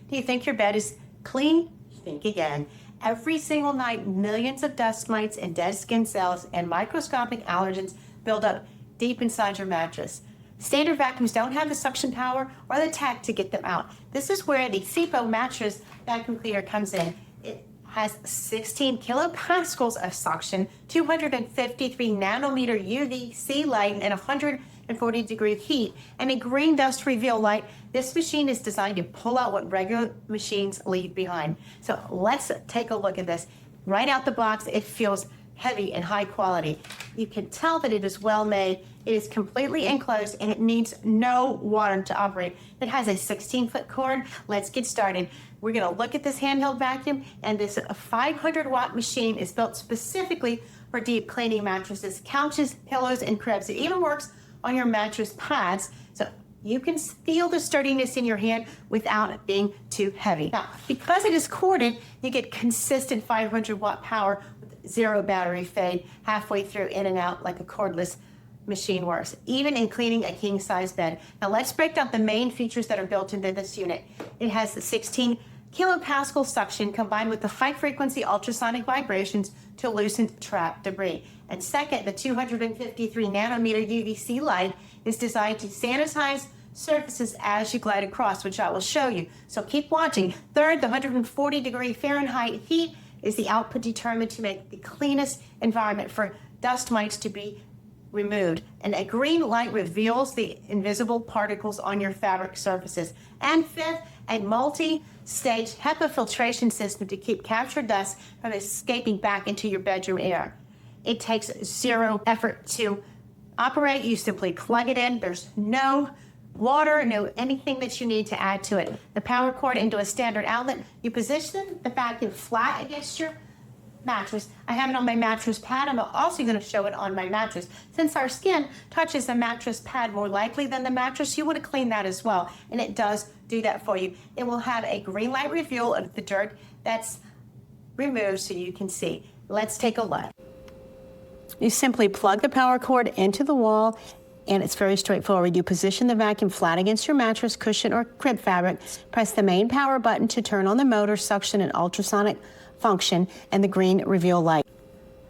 Do you think your bed is clean? Think again. Every single night, millions of dust mites and dead skin cells and microscopic allergens build up deep inside your mattress. Standard vacuums don't have the suction power or the tech to get them out. This is where the Feppo Mattress Vacuum Cleaner comes in. It has 16 kilopascals of suction, 253 nanometer UVC light, and 140-degree heat, and a green dust reveal light. This machine is designed to pull out what regular machines leave behind. So let's take a look at this. Right out the box, it feels heavy and high quality. You can tell that it is well made. It is completely enclosed and it needs no water to operate. It has a 16-foot cord. Let's get started. We're going to look at this handheld vacuum, and this 500-watt machine is built specifically for deep cleaning mattresses, couches, pillows, and cribs. It even works on your mattress pads, so you can feel the sturdiness in your hand without it being too heavy. Now, because it is corded, you get consistent 500-watt power with zero battery fade halfway through, in and out, like a cordless machine works, even in cleaning a king-size bed. Now let's break down the main features that are built into this unit. It has the 16 kilopascal suction combined with the high-frequency ultrasonic vibrations to loosen trapped debris. And second, the 253 nanometer UVC light is designed to sanitize surfaces as you glide across, which I will show you. So keep watching. Third, the 140-degree Fahrenheit heat is the output determined to make the cleanest environment for dust mites to be removed. And a green light reveals the invisible particles on your fabric surfaces. And fifth, a multi-stage HEPA filtration system to keep captured dust from escaping back into your bedroom air. It takes zero effort to operate. You simply plug it in. There's no water, no anything that you need to add to it. The power cord into a standard outlet. You position the vacuum flat against your mattress. I have it on my mattress pad. I'm also going to show it on my mattress. Since our skin touches the mattress pad more likely than the mattress, you want to clean that as well, and it does do that for you. It will have a green light reveal of the dirt that's removed so you can see. Let's take a look. You simply plug the power cord into the wall, and it's very straightforward. You position the vacuum flat against your mattress, cushion, or crib fabric. Press the main power button to turn on the motor, suction, and ultrasonic function, and the green reveal light.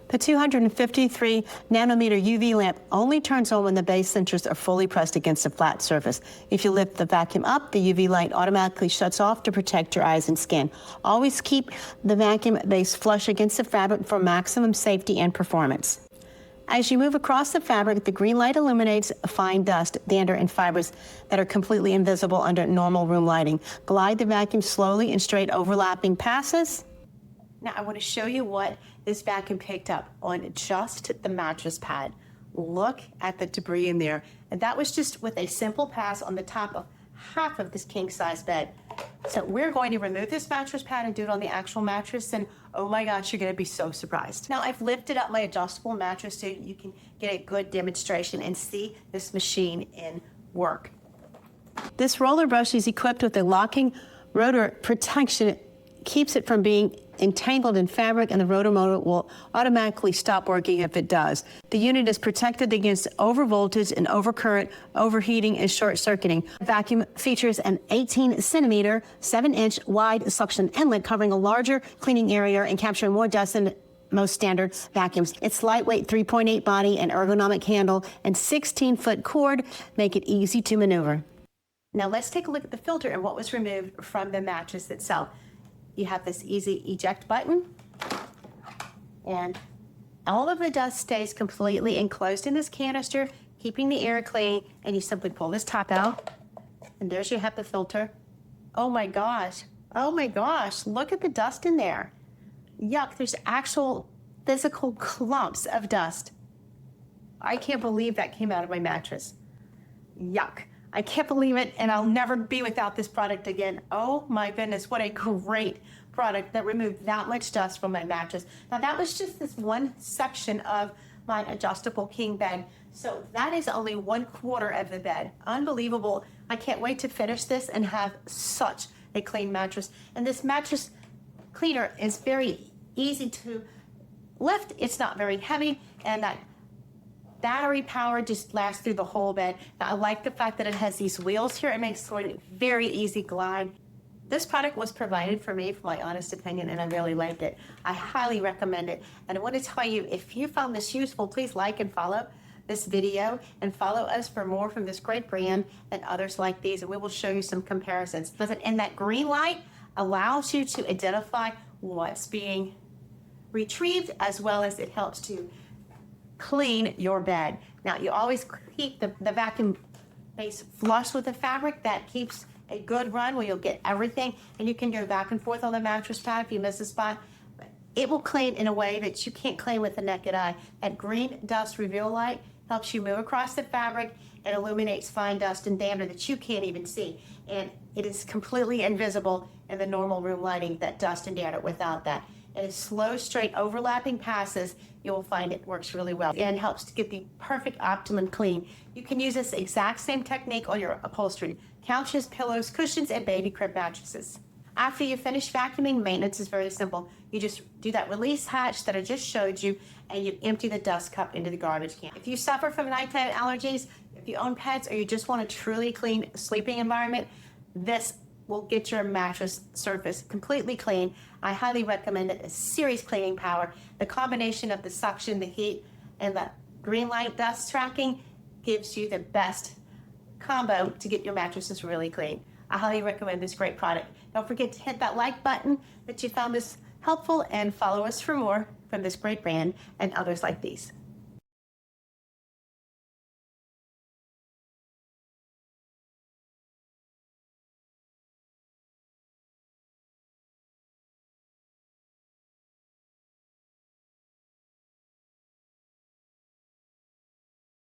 The 253 nanometer UV lamp only turns on when the base sensors are fully pressed against a flat surface. If you lift the vacuum up, the UV light automatically shuts off to protect your eyes and skin. Always keep the vacuum base flush against the fabric for maximum safety and performance. As you move across the fabric, the green light illuminates fine dust, dander, and fibers that are completely invisible under normal room lighting. Glide the vacuum slowly in straight overlapping passes. Now I want to show you what this vacuum picked up on just the mattress pad. Look at the debris in there. And that was just with a simple pass on the top of half of this king-size bed. So we're going to remove this mattress pad and do it on the actual mattress, and oh my gosh, you're going to be so surprised. Now I've lifted up my adjustable mattress so you can get a good demonstration and see this machine in work. This roller brush is equipped with a locking rotor protection. It keeps it from being entangled in fabric, and the rotor motor will automatically stop working if it does. The unit is protected against overvoltage and overcurrent, overheating, and short-circuiting. The vacuum features an 18-centimeter, 7-inch wide suction inlet covering a larger cleaning area and capturing more dust than most standard vacuums. Its lightweight 3.8 body and ergonomic handle and 16-foot cord make it easy to maneuver. Now let's take a look at the filter and what was removed from the mattress itself. You have this easy eject button, and all of the dust stays completely enclosed in this canister, keeping the air clean, and you simply pull this top out, and there's your HEPA filter. Oh my gosh, look at the dust in there. Yuck, there's actual physical clumps of dust. I can't believe that came out of my mattress. Yuck. I can't believe it, and I'll never be without this product again. Oh my goodness, what a great product that removed that much dust from my mattress. Now that was just this one section of my adjustable king bed. So that is only 1/4 of the bed. Unbelievable. I can't wait to finish this and have such a clean mattress. And this mattress cleaner is very easy to lift. It's not very heavy, and that battery power just lasts through the whole bed. Now, I like the fact that it has these wheels here. It makes it very easy glide. This product was provided for me, for my honest opinion, and I really liked it. I highly recommend it. And I want to tell you, if you found this useful, please like and follow this video and follow us for more from this great brand and others like these, and we will show you some comparisons. And that green light allows you to identify what's being retrieved, as well as it helps to clean your bed. Now, you always keep the vacuum base flush with the fabric. That keeps a good run where you'll get everything, and you can go back and forth on the mattress pad if you miss a spot. It will clean in a way that you can't clean with the naked eye. That green dust reveal light helps you move across the fabric and illuminates fine dust and dander that you can't even see. And it is completely invisible in the normal room lighting, that dust and dander, without that. It is slow, straight, overlapping passes. You will find it works really well and helps to get the perfect optimum clean. You can use this exact same technique on your upholstery, couches, pillows, cushions, and baby crib mattresses. After you finish vacuuming, maintenance is very simple. You just do that release hatch that I just showed you, and you empty the dust cup into the garbage can. If you suffer from nighttime allergies, if you own pets, or you just want a truly clean sleeping environment, this will get your mattress surface completely clean. I highly recommend it. A serious cleaning power. The combination of the suction, the heat, and the green light dust tracking gives you the best combo to get your mattresses really clean. I highly recommend this great product. Don't forget to hit that like button that you found this helpful, and follow us for more from this great brand and others like these.